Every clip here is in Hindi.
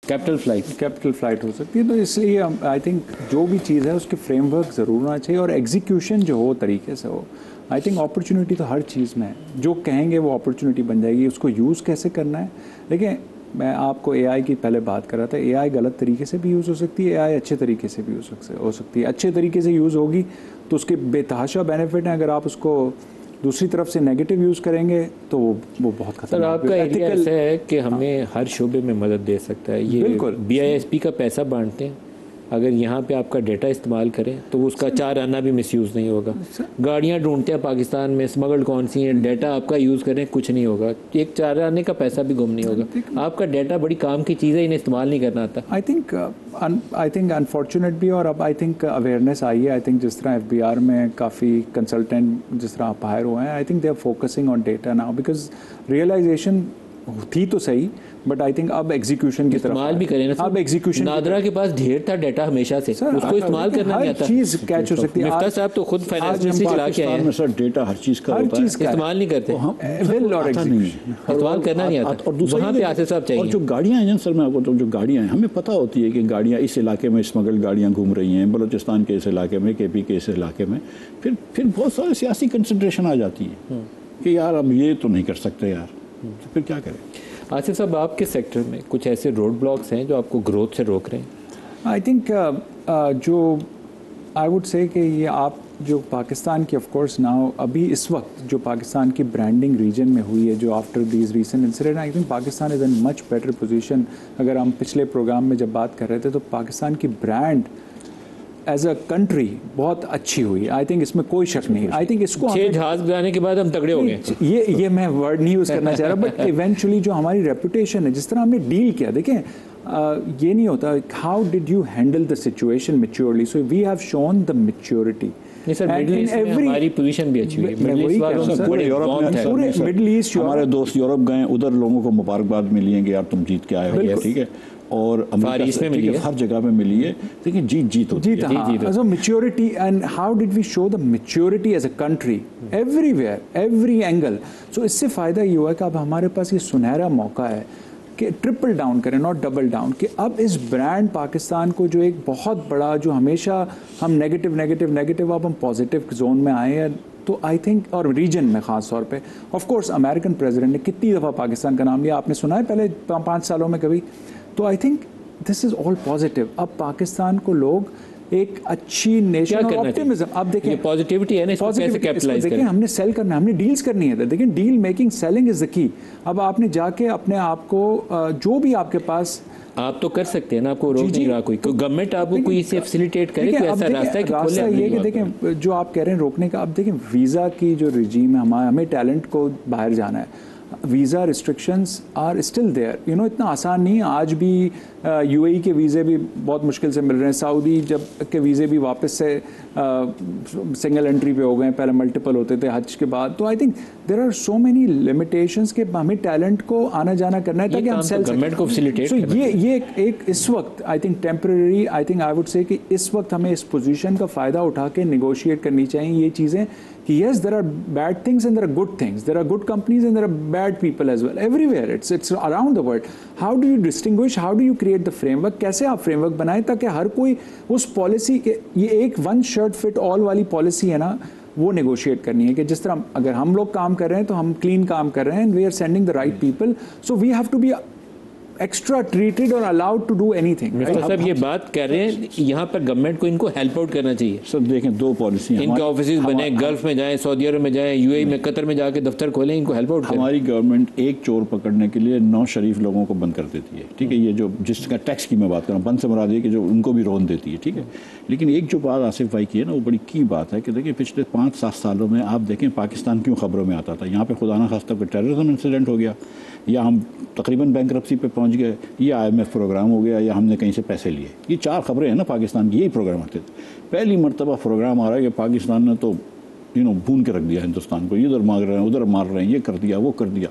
कैपिटल फ्लाइट हो सकती है। तो इसलिए आई थिंक जो भी चीज़ है उसके फ्रेमवर्क ज़रूर होना चाहिए और एग्जीक्यूशन जो हो तरीके से हो। आई थिंक अपॉर्चुनिटी तो हर चीज़ में है, जो कहेंगे वो अपॉर्चुनिटी बन जाएगी, उसको यूज़ कैसे करना है। देखिए मैं आपको एआई की पहले बात कर रहा था, एआई गलत तरीके से भी यूज़ हो सकती है, एआई अच्छे तरीके से भी हो सकती है। अच्छे तरीके से यूज़ होगी तो उसके बेतहाशा बेनिफिट हैं, अगर आप उसको दूसरी तरफ से नेगेटिव यूज़ करेंगे तो वो बहुत खतरनाक। सर आपका एरिया ऐसा है कि हमें हर शोबे में मदद दे सकता है, ये बिल्कुल BISP का पैसा बांटते हैं, अगर यहाँ पे आपका डेटा इस्तेमाल करें तो उसका 4 आना भी मिसयूज़ नहीं होगा। गाड़ियाँ ढूंढते हैं पाकिस्तान में, स्मगल्ड कौन सी हैं, डेटा आपका यूज़ करें कुछ नहीं होगा, एक 4 आने का पैसा भी गुम नहीं होगा। आपका डेटा बड़ी काम की चीज़ है, इन्हें इस्तेमाल नहीं करना आता। आई थिंक अनफॉर्चुनेट भी, और अब आई थिंक अवेयरनेस आई है। आई थिंक जिस तरह FBR में काफ़ी कंसल्टेंट जिस तरह आप हायर हुए हैं, I think they are focusing on data now, because realization थी तो सही, बट आई थिंक अब एग्जीक्यूशन की तरफ इस्तेमाल भी करें ना। अब एग्जीक्यूशन, नादरा के पास ढेर था डेटा हमेशा से, उसको इस्तेमाल करना नहीं आता। चीज कैच हो सकती है। मिफ्ता साहब तो खुद फाइनेंस मिनिस्ट्री चला के आए हैं। सर डेटा हर चीज का होता है, इस्तेमाल नहीं करते, इस्तेमाल करना नहीं आता। और दूसरा वहाँ पे आसिफ साहब चाहिए। और जो गाड़ियाँ हैं सर, मैं आपको तो जो गाड़ियाँ हैं हमें पता होती है कि गाड़ियाँ इस इलाके में स्मगल गाड़ियाँ घूम रही हैं, बलूचिस्तान के इस इलाके में, KP के इस इलाके में, फिर बहुत सारे सियासी कंसिडरेशन आ जाती है कि यार अब ये तो नहीं कर सकते यार, तो फिर क्या करें। आसिफ साहब आपके सेक्टर में कुछ ऐसे रोड ब्लॉक्स हैं जो आपको ग्रोथ से रोक रहे हैं? आई थिंक जो आई वुड से कि ये आप जो पाकिस्तान की ऑफ कोर्स नाउ अभी इस वक्त जो पाकिस्तान की ब्रांडिंग रीजन में हुई है, जो after these recent incident, I think Pakistan is in much better position. अगर हम पिछले प्रोग्राम में जब बात कर रहे थे तो पाकिस्तान की ब्रांड एज अ कंट्री बहुत अच्छी हुई। आई थिंक इसमें कोई शक नहीं। आई थिंक इसको 6 जहाज गिराने के बाद हम तगड़े हो गए। ये मैं वर्ड नहीं यूज़ करना चाह रहा, बट इवेंचुअली जो हमारी रेपुटेशन है, जिस तरह हमने डील किया, देखें ये नहीं होता how did you handle the situation maturely, so we have shown the maturity. Sir middle east में हमारी पोजीशन भी अच्छी हुई है। पूरे यूरोप, मिडिल ईस्ट हमारे दोस्त यूरोप गए, उधर लोगों को मुबारकबाद मिली है कि यार तुम जीत के आए हो, ठीक है, और अमेरिका में मिली है, हर जगह में मिली है, लेकिन जीत so maturity, and how did we show the maturity as a country everywhere, every angle. so इससे फ़ायदा ये हुआ कि अब हमारे पास ये सुनहरा मौका है कि ट्रिपल डाउन करें, नॉट डबल डाउन, कि अब इस ब्रांड पाकिस्तान को जो एक बहुत बड़ा, जो हमेशा हम नेगेटिव अब हम पॉजिटिव जोन में आए हैं। तो आई थिंक, और रीजन में ख़ास तौर पे ऑफ कोर्स अमेरिकन प्रेसिडेंट ने कितनी दफ़ा पाकिस्तान का नाम लिया, आपने सुना है पहले 5 सालों में कभी? तो I think this is all positive. अब पाकिस्तान को लोग एक अच्छी नेशन और ऑप्टिमिज्म, अब देखें ये पॉजिटिविटी है ना, इसको कैसे कैपिटलाइज करें। देखिए हमने सेल करना है, हमने डील्स करनी है। देखिए deal making, selling is the key. अब आपने जाके अपने आप को जो भी आपके पास, आप तो कर सकते हैं ना, आपको रोक नहीं रहा कोई, गवर्नमेंट आपको कोई इसे फैसिलिटेट करे, कोई ऐसा रास्ता है कि रास्ता ये कि देखें जो आप कह रहे हैं रोकने का, अब देखें वीज़ा की जो रिजीम है, हमें टैलेंट को बाहर जाना है, visa restrictions are still there, you know, इतना आसान नहीं है। आज भी UAE के वीज़े भी बहुत मुश्किल से मिल रहे हैं, सऊदी जब के वीज़े भी वापस से सिंगल एंट्री पे हो गए, पहले मल्टीपल होते थे हज के बाद। तो I think there are so many limitations के हमें टैलेंट को आना जाना करना है ताकि हम सेल गवर्नमेंट को फैसिलिटेट करना। ये एक इस वक्त I think temporary, I think I would say कि इस वक्त हमें इस पोजीशन का फ़ायदा उठा के निगोशिएट करनी चाहिए ये चीज़ें कि yes, there are bad things and there are good things. There are good companies and there are bad people as well. Everywhere, it's around the world. How do you distinguish? How do you create the framework? कैसे आप framework बनाएं ताकि हर कोई उस पॉलिसी के, ये एक one shirt fit all वाली पॉलिसी है ना, वो नेगोशिएट करनी है कि जिस तरह अगर हम लोग काम कर रहे हैं तो हम क्लीन काम कर रहे हैं, we are sending the right people, so we have to be extra treated और allowed to do anything. Mister साहब ये बात कर रहे हैं, यहाँ पर गवर्नमेंट को इनको हेल्प आउट करना चाहिए। सर देखें, 2 पॉलिसी, इनके ऑफिस बने, गल्फ में जाएं, सऊदी अरब में जाएं, UAE में, कतर में जाके दफ्तर खोलें, इनको हेल्प आउट करें। हमारी गवर्नमेंट एक चोर पकड़ने के लिए 9 शरीफ लोगों को बंद कर देती है, ठीक है, ये जो जिसका टैक्स की मैं बात कर रहा हूँ, बंद से मुराद है कि जो उनको भी रोन देती है, ठीक है। लेकिन एक जो बात आसिफ भाई की है ना, वो बड़ी की बात है कि देखिए पिछले 5-7 सालों में आप देखें पाकिस्तान क्यों खबरों में आता था। यहाँ पे खुदा न खास्ता कोई टेररिज्म इंसिडेंट हो गया, या हम तकरीबन बैंकरप्सी पे पहुँच गए, या IMF प्रोग्राम हो गया, या हमने कहीं से पैसे लिए। ये 4 खबरें हैं ना पाकिस्तान की, यही प्रोग्राम आते थे। पहली मरतबा प्रोग्राम आ रहा है कि पाकिस्तान ने तो भून के रख दिया हिंदुस्तान को, इधर मार रहे हैं, उधर मार रहे हैं, ये कर दिया, वो कर दिया।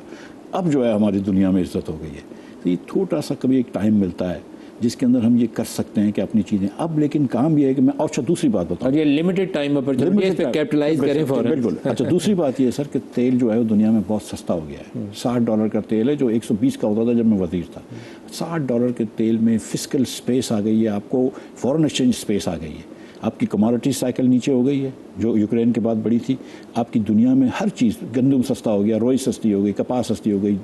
अब जो है हमारी दुनिया में इज्जत हो गई है। तो ये छोटा सा कभी एक टाइम मिलता है जिसके अंदर हम ये कर सकते हैं कि अपनी चीज़ें अब। लेकिन काम ये है कि मैं अच्छा दूसरी बात बताऊँ, और ये लिमिटेड टाइम अपॉर्चुनिटी पे कैपिटलाइज करें फौरन। बिल्कुल। अच्छा दूसरी बात ये है सर कि तेल जो है वो दुनिया में बहुत सस्ता हो गया है। $60 का तेल है जो 120 का होता था जब मैं वजीर था। $60 के तेल में फिस्कल स्पेस आ गई है, आपको फॉरेन एक्सचेंज स्पेस आ गई है, आपकी कमोडिटी साइकिल नीचे हो गई है जो यूक्रेन के बाद बड़ी थी, आपकी दुनिया में हर चीज़, गंदम सस्ता हो गया, रोई सस्ती हो गई, कपास सस्ती हो गई,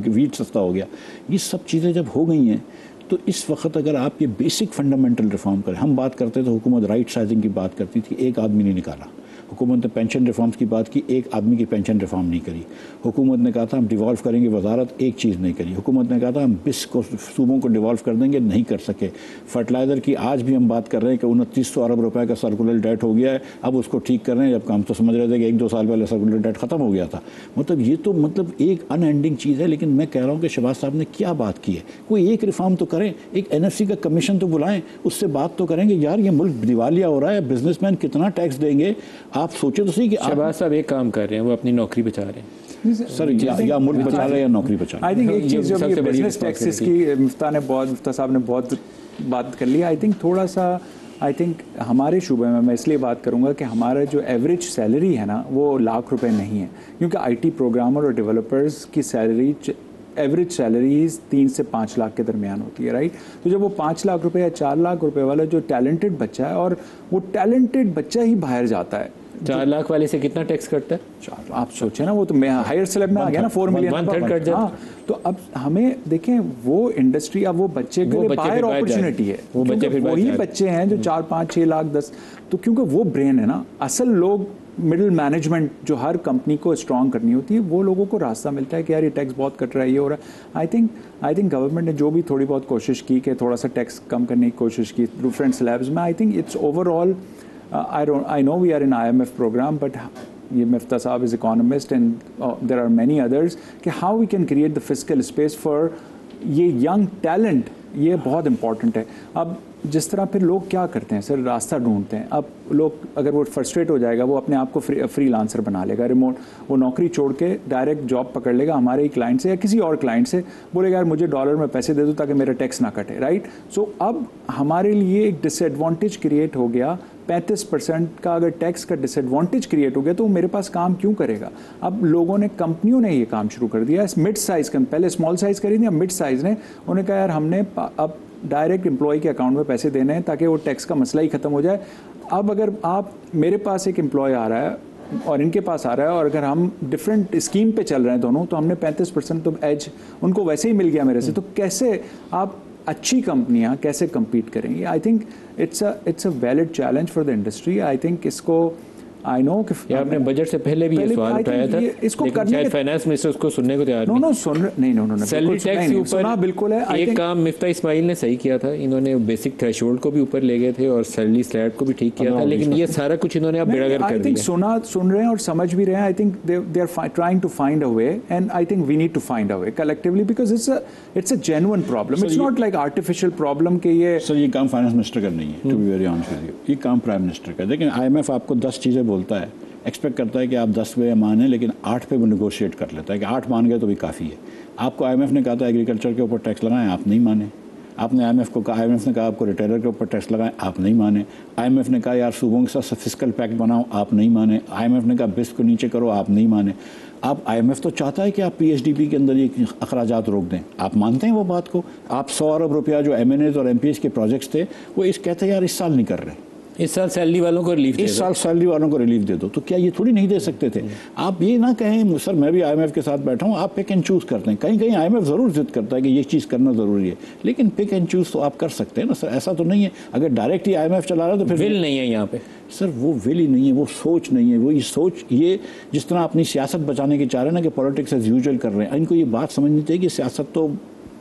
वीट सस्ता हो गया। ये सब चीज़ें जब हो गई हैं तो इस वक्त अगर आप ये बेसिक फंडामेंटल रिफॉर्म करें, हम बात करते थे हुकूमत राइट साइजिंग की बात करती थी, एक आदमी नहीं निकाला। हुकूमत ने पेंशन रिफॉर्म्स की बात की, एक आदमी की पेंशन रिफॉर्म नहीं करी। हुकूमत ने कहा था हम डिवॉल्व करेंगे वजारत, एक चीज़ नहीं करी। हुकूमत ने कहा था हम बिस को सूबों को डिवॉल्व कर देंगे, नहीं कर सके। फर्टिलाइज़र की आज भी हम बात कर रहे हैं कि 2900 अरब रुपए का सर्कुलर डेट हो गया है, अब उसको ठीक कर रहे हैं, जबकि हम तो समझ रहे थे कि 1-2 साल पहले सर्कुलर डेट ख़त्म हो गया था। मतलब ये तो मतलब एक अनएंडिंग चीज़ है। लेकिन मैं कह रहा हूँ कि शहबाज साहब ने क्या बात की है, कोई एक रिफॉर्म तो करें, एक NFC का कमीशन तो बुलाएं, उससे बात तो करेंगे यार ये मुल्क दिवालिया हो रहा है, बिजनेसमैन कितना टैक्स देंगे, आप सोचे तो सही कि शहबाज साहब एक काम कर रहे हैं, वो अपनी नौकरी बचा रहे हैं सर, या मुल्क बचा रहे हैं या नौकरी बचा रहे हैं। आई थिंक एक चीज़ जो ये बिजनेस टैक्सेस की मुफ्ता साहब ने बहुत बात कर ली। आई थिंक थोड़ा सा आई थिंक हमारे शूबे में मैं इसलिए बात करूंगा कि हमारा जो एवरेज सैलरी है ना वो लाख रुपए नहीं है, क्योंकि IT प्रोग्रामर और डेवलपर्स की सैलरी एवरेज सैलरीज 3 से 5 लाख के दरमियान होती है, राइट। तो जब वो 5 लाख रुपए या 4 लाख रुपए वाला जो टैलेंटेड बच्चा है, और वो टैलेंटेड बच्चा ही बाहर जाता है, 4 लाख वाले से कितना टैक्स कटता है आप सोचे ना, वो तो मैं हायर स्लैब में आ गया ना, 4 मिलियन कट जाता। हाँ, तो अब हमें देखें वो इंडस्ट्री, अब वो बच्चे के लिए बाहर अपॉर्चुनिटी है, वो वही बच्चे हैं जो 4, 5, 6 लाख 10, तो क्योंकि वो ब्रेन है ना, असल लोग मिडिल मैनेजमेंट जो हर कंपनी को स्ट्रॉन्ग करनी होती है, वो लोगों को रास्ता मिलता है कि यार ये टैक्स बहुत कट रहा है, ये हो रहा है। आई थिंक गवर्नमेंट ने जो भी थोड़ी बहुत कोशिश की कि थोड़ा सा टैक्स कम करने की कोशिश की डिफरेंट स्लैब्स में, I think it's overall I know we are in IMF program, but ये मिफ्ता साहब is economist and there are many others, कि how we can create the fiscal space for ये young talent, ये बहुत important है। अब जिस तरह फिर लोग क्या करते हैं सर, रास्ता ढूंढते हैं। अब लोग अगर वो फ्रस्ट्रेट हो जाएगा, वो अपने आप को फ्रीलांसर बना लेगा, रिमोट वो नौकरी छोड़ के डायरेक्ट जॉब पकड़ लेगा हमारे ही क्लाइंट से या किसी और क्लाइंट से, बोलेगा यार मुझे डॉलर में पैसे दे दो ताकि मेरा टैक्स ना कटे, राइट। सो अब हमारे लिए एक डिसएडवांटेज क्रिएट हो गया, 35% का अगर टैक्स का डिसएडवांटेज क्रिएट हो गया तो वो मेरे पास काम क्यों करेगा। अब लोगों ने, कंपनियों ने ये काम शुरू कर दिया, मिड साइज का, पहले स्मॉल साइज करी थी, अब मिड साइज ने, उन्होंने कहा यार हमने अब डायरेक्ट एम्प्लॉय के अकाउंट में पैसे देने हैं ताकि वो टैक्स का मसला ही खत्म हो जाए। अब अगर आप, मेरे पास एक एम्प्लॉय आ रहा है और इनके पास आ रहा है, और अगर हम डिफरेंट स्कीम पे चल रहे हैं दोनों, तो हमने 35% तो एज उनको वैसे ही मिल गया मेरे से, तो कैसे आप अच्छी कंपनियां कैसे compete करेंगी। I think it's a valid challenge for the industry. I think इसको आई नो कि आपने बजट से पहले भी ये सवाल उठाया था, इसको लेकिन शायद फाइनेंस मिनिस्टर उसको सुनने को तैयार नहीं। सैलरी टैक्स के ऊपर बिल्कुल है। एक काम मिफ्ता इस्माइल ने सही किया था, इन्होंने बेसिक थ्रेशोल्ड को भी ऊपर ले गए थे और सैलरी स्लैब को भी ठीक किया था, लेकिन ये सारा कुछ इन्होंने अब बेड़ागर कर दिया। सुन रहे हैं और समझ भी रहे हैं। I think they are trying to find a way, and I think we need to find a way collectively, because it's a genuine problem, it's not like artificial problem के ये। सर ये काम फाइनेंस मिनिस्टर का नहीं है, to be very honest with you, ये काम प्राइम मिनिस्टर का। लेकिन IMF आपको 10 चीज़ें बोलता है, एक्सपेक्ट करता है कि आप 10 पे माने, लेकिन 8 पे वो नेगोशिएट कर लेता है कि 8 मान गए तो भी काफ़ी है। आपको IMF ने कहा था एग्रीकल्चर के ऊपर टैक्स लगाएं, आप नहीं माने। आपने IMF को कहा, IMF ने कहा आपको रिटेलर के ऊपर टैक्स लगाएं, आप नहीं माने। IMF ने कहा यार सूबों के साथ फिस्कल पैक्ट बनाओ, आप नहीं माने। IMF ने कहा बिस्क को नीचे करो, आप नहीं माने। अब IMF तो चाहता है कि आप PHDP के अंदर ये अखराजात रोक दें, आप मानते हैं वो बात को। आप 100 अरब रुपया जो MNAs और MPs के प्रोजेक्ट्स थे, वो इस कहते हैं यार इस साल नहीं कर रहे, इस साल सैलरी वालों को रिलीफ दे दो, इस साल सैलरी वालों को रिलीफ दे दो। तो क्या ये थोड़ी नहीं दे सकते थे? आप ये ना कहें सर मैं भी IMF के साथ बैठा हूँ, आप पिक एंड चूज़ करते हैं। कहीं कहीं IMF ज़रूर जिद करता है कि ये चीज़ करना ज़रूरी है, लेकिन पिक एंड चूज़ तो आप कर सकते हैं ना सर। ऐसा तो नहीं है अगर डायरेक्ट ही IMF चला रहा है तो फिर विल नहीं है यहाँ पे सर, वो विल ही नहीं है, वो सोच नहीं है। वो ये सोच, ये जिस तरह अपनी सियासत बचाने की चाह रहे हैं ना कि पॉलिटिक्स एज यूजुअल कर रहे हैं, इनको ये बात समझनी चाहिए कि सियासत तो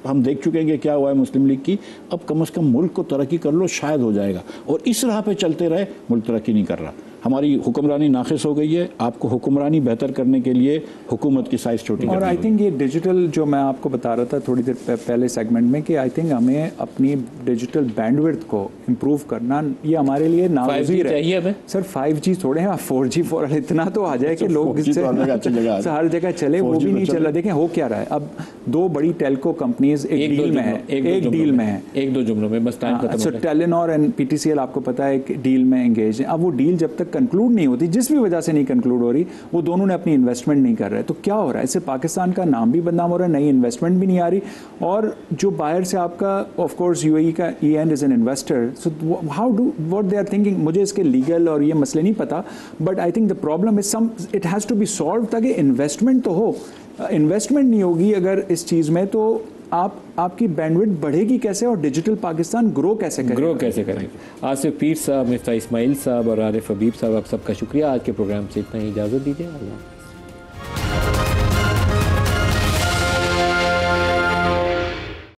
हम देख चुके हैं कि क्या हुआ है मुस्लिम लीग की। अब कम से कम मुल्क को तरक्की कर लो, शायद हो जाएगा। और इस राह पे चलते रहे, मुल्क तरक्की नहीं कर रहा। हमारी हुक्मरानी नाक़िस हो गई है, आपको हुक्मरानी बेहतर करने के लिए हुकूमत की साइज़ छोटी और आई थिंक ये डिजिटल जो मैं आपको बता रहा था थोड़ी देर पहले सेगमेंट में कि आई थिंक हमें अपनी डिजिटल बैंडविड्थ को इम्प्रूव करना ये हमारे लिए नागज़ीर है सर। 5G थोड़े हैं, 4G इतना तो आ जाए कि लोग इससे हर जगह चले, वो भी नहीं चल रहा। देखें हो क्या रहा है, अब 2 बड़ी टेलको कंपनीज एक डील में है, एक दो जुमलों में बस टाइम खत्म। टेलीनॉर एंड PTCL आपको पता है एक डील में एंगेज है। अब वो डील जब तक कंक्लूड नहीं होती, जिस भी वजह से नहीं कंक्लूड हो रही, वो दोनों ने अपनी इन्वेस्टमेंट नहीं कर रहे, तो क्या हो रहा है, इससे पाकिस्तान का नाम भी बदनाम हो रहा है, नई इन्वेस्टमेंट भी नहीं आ रही, और जो बाहर से आपका ऑफ कोर्स UAE का EN is an investor, so how do what they are thinking. मुझे इसके लीगल और ये मसले नहीं पता, but I think the problem is some it has to be solve, ताकि इन्वेस्टमेंट तो हो। इन्वेस्टमेंट नहीं होगी अगर इस चीज़ में, तो आपकी बैंडविड्थ बढ़ेगी कैसे और डिजिटल पाकिस्तान ग्रो कैसे करेगा? आसिफ पीर साहब, मिफ्ता इस्माइल साहब और आरिफ हबीब साहब, आप सबका शुक्रिया। आज के प्रोग्राम से इतना ही, इजाज़त दीजिए।